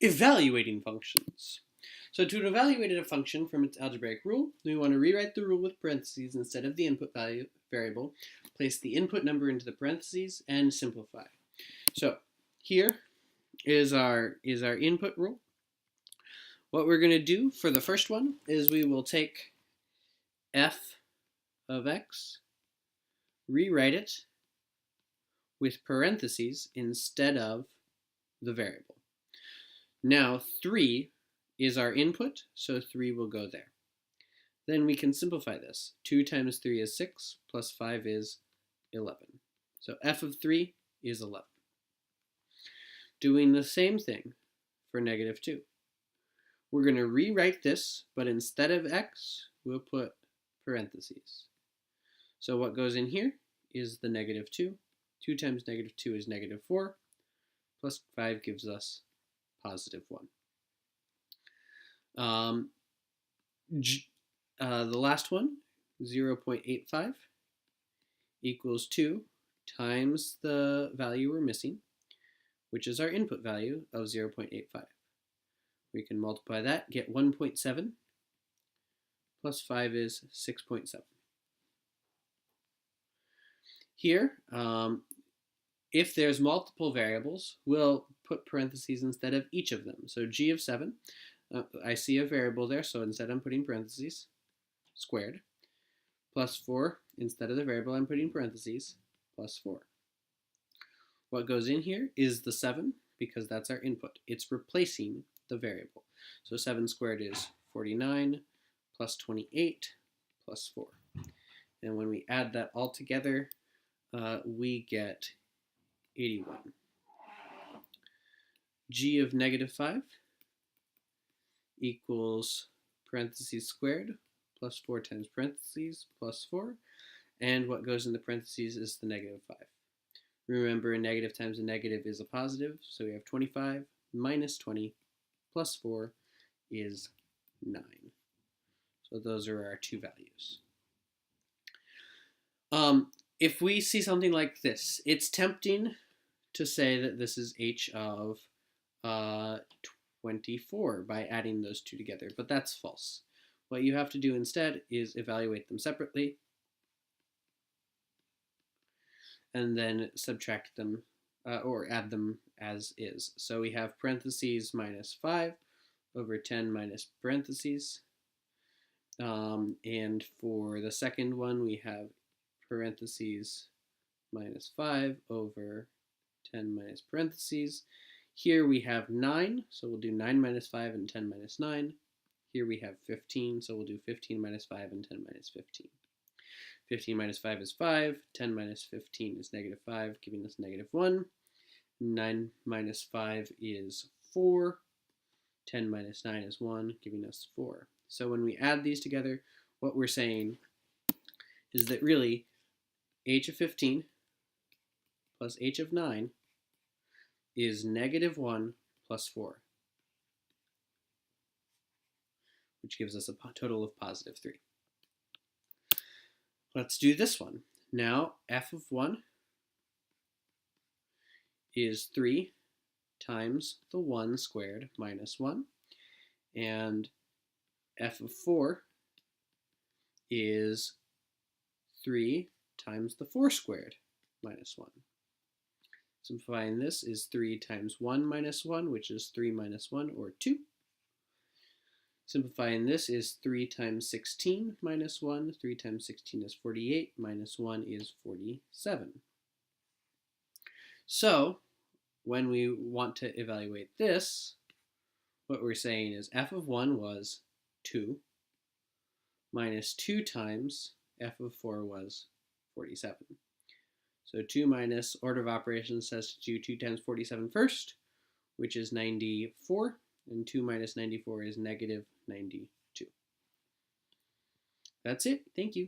Evaluating functions. So to evaluate a function from its algebraic rule, we want to rewrite the rule with parentheses instead of the input value variable, place the input number into the parentheses, and simplify. So here is our input rule. What we're going to do for the first one is we will take f of x, rewrite it with parentheses instead of the variable. Now 3 is our input, so 3 will go there. Then we can simplify this. 2 times 3 is 6, plus 5 is 11. So f of 3 is 11. Doing the same thing for negative 2. We're going to rewrite this, but instead of x, we'll put parentheses. So what goes in here is the negative 2. 2 times negative 2 is negative 4, plus 5 gives us positive 1. The last one, 0.85, equals 2 times the value we're missing, which is our input value of 0.85. We can multiply that, get 1.7, plus 5 is 6.7. Here, if there's multiple variables, we'll put parentheses instead of each of them. So g of 7, I see a variable there, so instead I'm putting parentheses, squared, plus 4, instead of the variable I'm putting parentheses, plus 4. What goes in here is the 7, because that's our input. It's replacing the variable. So 7 squared is 49, plus 28, plus 4. And when we add that all together, we get 81. G of negative 5 equals parentheses squared plus 4 times parentheses plus 4. And what goes in the parentheses is the negative 5. Remember, a negative times a negative is a positive, so we have 25 minus 20 plus 4 is 9. So those are our two values. If we see something like this, it's tempting to say that this is h of 24 by adding those two together, but that's false. What you have to do instead is evaluate them separately and then subtract them or add them as is. So we have parentheses minus 5 over 10 minus parentheses. And for the second one, we have parentheses minus 5 over 10 minus parentheses. Here we have 9, so we'll do 9 minus 5 and 10 minus 9. Here we have 15, so we'll do 15 minus 5 and 10 minus 15. 15 minus 5 is 5, 10 minus 15 is negative 5, giving us negative 1. 9 minus 5 is 4. 10 minus 9 is 1, giving us 4. So when we add these together, what we're saying is that really h of 15 plus h of 9 is negative 1 plus 4, which gives us a total of positive 3. Let's do this one. Now, f of 1 is 3 times the 1 squared minus 1, and f of 4 is 3 times the 4 squared minus 1. Simplifying this is 3 times 1 minus 1, which is 3 minus 1, or 2. Simplifying this is 3 times 16 minus 1. 3 times 16 is 48, minus 1 is 47. So, when we want to evaluate this, what we're saying is f of 1 was 2, minus 2 times f of 4 was 47. So 2 minus order of operations says to do 2 times 47 first, which is 94, and 2 minus 94 is negative 92. That's it. Thank you.